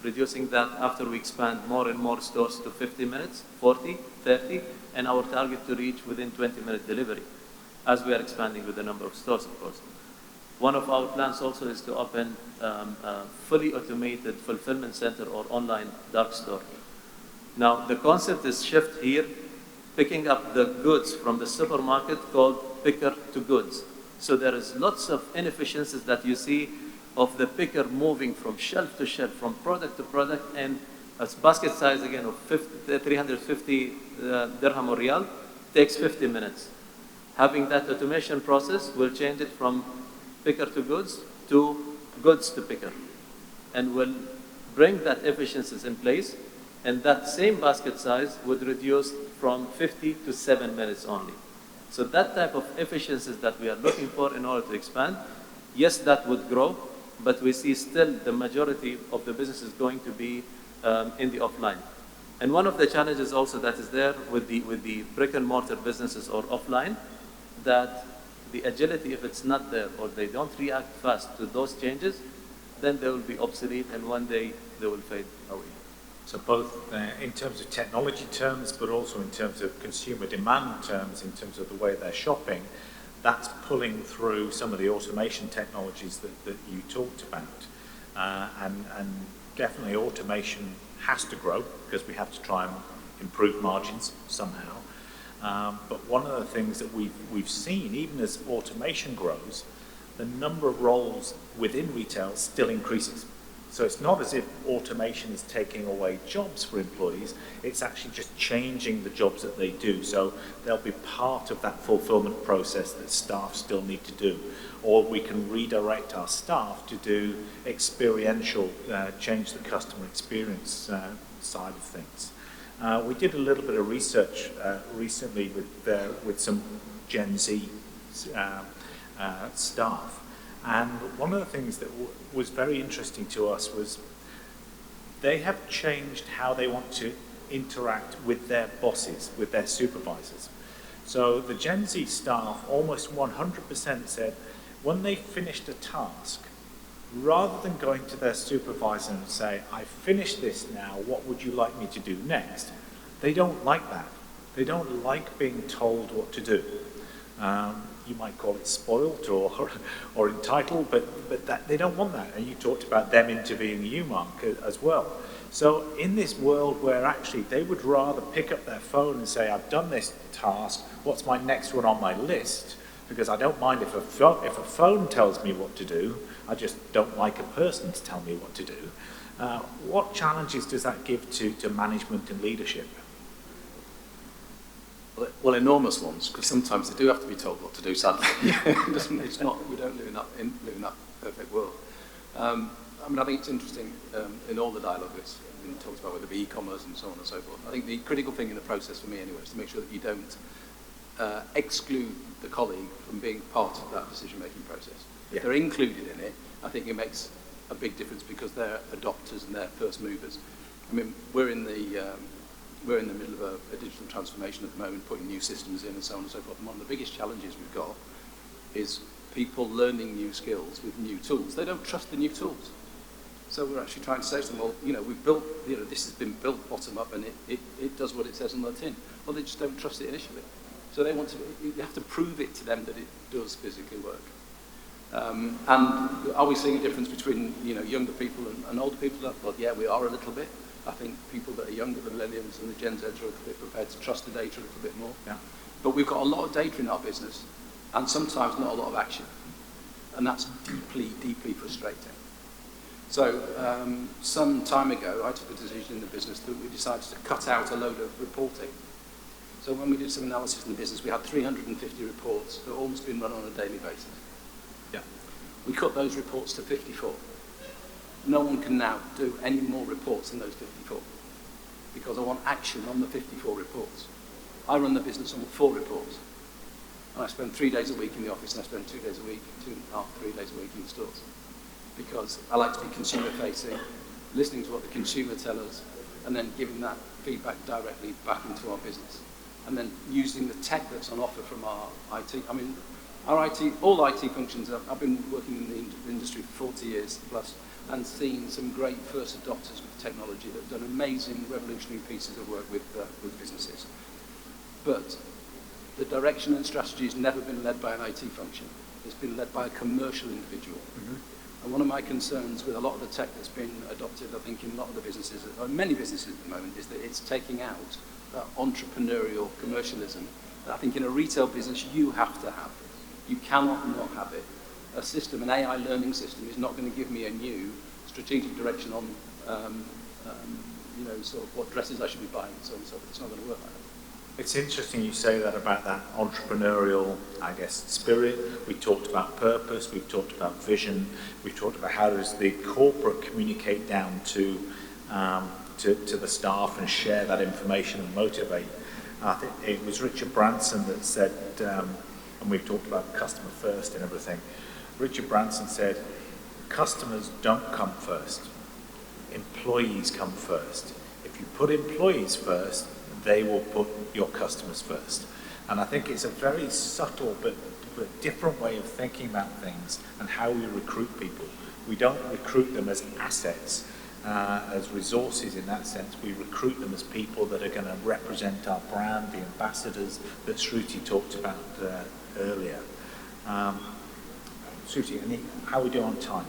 [SPEAKER 4] reducing that after we expand more and more stores to 50 minutes, 40, 30, and our target to reach within 20-minute delivery as we are expanding with the number of stores, of course. One of our plans also is to open a fully automated fulfillment center or online dark store. Now, the concept is shift here, picking up the goods from the supermarket called picker to goods. So there is lots of inefficiencies that you see of the picker moving from shelf to shelf, from product to product, and a basket size again of 350 dirham or riyal takes 50 minutes. Having that automation process will change it from picker to goods to picker, and will bring that efficiencies in place, and that same basket size would reduce from 50 to 7 minutes only. So that type of efficiencies that we are looking for in order to expand, yes, that would grow, but we see still the majority of the business is going to be in the offline. And one of the challenges also that is there with the brick and mortar businesses or offline, that the agility, if it's not there or they don't react fast to those changes, then they will be obsolete and one day they will fade away.
[SPEAKER 2] So both in terms of technology terms, but also in terms of consumer demand terms, in terms of the way they're shopping, that's pulling through some of the automation technologies that you talked about. And definitely automation has to grow because we have to try and improve margins somehow. But one of the things that we've seen, even as automation grows, the number of roles within retail still increases. So it's not as if automation is taking away jobs for employees, it's actually just changing the jobs that they do. So they'll be part of that fulfillment process that staff still need to do. Or we can redirect our staff to do experiential, change the customer experience side of things. We did a little bit of research recently with some Gen Z staff. And one of the things that was very interesting to us was they have changed how they want to interact with their bosses, with their supervisors. So the Gen Z staff, almost 100% said, when they finished a task, rather than going to their supervisor and say, I finished this now, what would you like me to do next? They don't like that. They don't like being told what to do. You might call it spoilt or entitled, but that, they don't want that. And you talked about them interviewing you, Mark, as well. So in this world where actually they would rather pick up their phone and say, I've done this task, what's my next one on my list? Because I don't mind if a phone tells me what to do, I just don't like a person to tell me what to do. What challenges does that give to management and leadership?
[SPEAKER 8] Well, enormous ones, because sometimes they do have to be told what to do, sadly. It's not, we don't live in that perfect world. I mean, I think it's interesting in all the dialogue that's been talked about, whether it be e-commerce and so on and so forth. I think the critical thing in the process for me anyway is to make sure that you don't exclude the colleague from being part of that decision-making process. If they're included in it, I think it makes a big difference because they're adopters and they're first movers. I mean, we're in the middle of a digital transformation at the moment, putting new systems in and so on and so forth. And one of the biggest challenges we've got is people learning new skills with new tools. They don't trust the new tools. So we're actually trying to say to them, well, you know, we've built, you know, this has been built bottom up and it does what it says on the tin. Well, they just don't trust it initially. So they want to, you have to prove it to them that it does physically work. And are we seeing a difference between, you know, younger people and older people? Well, yeah, we are a little bit. I think people that are younger, the millennials and the Gen Z, are a little bit prepared to trust the data a little bit more.
[SPEAKER 2] Yeah.
[SPEAKER 8] But we've got a lot of data in our business and sometimes not a lot of action. And that's deeply, deeply frustrating. So some time ago, I took a decision in the business that we decided to cut out a load of reporting. So when we did some analysis in the business, we had 350 reports that all must have been run on a daily basis.
[SPEAKER 2] Yeah.
[SPEAKER 8] We cut those reports to 54. No one can now do any more reports than those 54 because I want action on the 54 reports. I run the business on 4 reports. And I spend 3 days a week in the office and I spend 2 days a week, 2.5, 3 days a week in the stores. Because I like to be consumer facing, listening to what the consumer tell us, and then giving that feedback directly back into our business. And then using the tech that's on offer from our IT. I mean, our IT, all IT functions, I've been working in the industry for 40 years plus, and seen some great first adopters with technology that have done amazing, revolutionary pieces of work with businesses. But the direction and strategy has never been led by an IT function. It's been led by a commercial individual. And one of my concerns with a lot of the tech that's been adopted, I think, in a lot of the businesses, or many businesses at the moment, is that it's taking out that entrepreneurial commercialism that I think in a retail business you have to have. You cannot not have it. A system, an AI learning system, is not going to give me a new strategic direction on, you know, sort of what dresses I should be buying and so on and so forth. It's not going to work like that.
[SPEAKER 2] It's interesting you say that about that entrepreneurial, I guess, spirit. We talked about purpose, we've talked about vision, we've talked about how does the corporate communicate down to the staff and share that information and motivate. I think it was Richard Branson that said, and we've talked about customer first and everything. Richard Branson said, customers don't come first, employees come first. If you put employees first, they will put your customers first. And I think it's a very subtle but different way of thinking about things and how we recruit people. We don't recruit them as assets, as resources in that sense. We recruit them as people that are going to represent our brand, the ambassadors that Shruti talked about earlier. Shruti, how are we doing on time?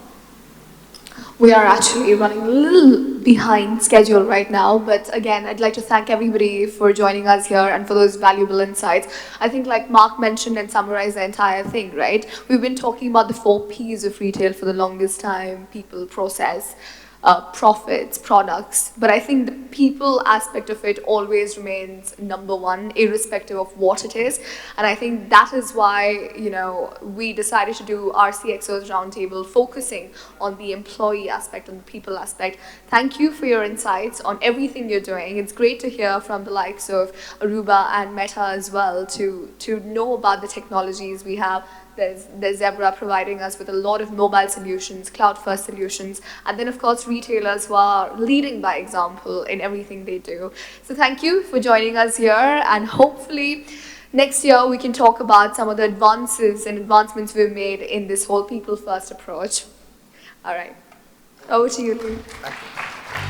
[SPEAKER 1] We are actually running a little behind schedule right now, but again, I'd like to thank everybody for joining us here and for those valuable insights. I think like Mark mentioned and summarized the entire thing, right? We've been talking about the 4 Ps of retail for the longest time: people, process, profits, products, but I think the people aspect of it always remains number one, irrespective of what it is. And I think that is why, you know, we decided to do our CXOs roundtable focusing on the employee aspect and the people aspect. Thank you for your insights on everything you're doing. It's great to hear from the likes of Aruba and META as well to know about the technologies we have. There's Zebra providing us with a lot of mobile solutions, cloud-first solutions, and then of course retailers who are leading by example in everything they do. So thank you for joining us here, and hopefully next year we can talk about some of the advances and advancements we've made in this whole people-first approach. All right, over to you, Lee.
[SPEAKER 2] Thank you.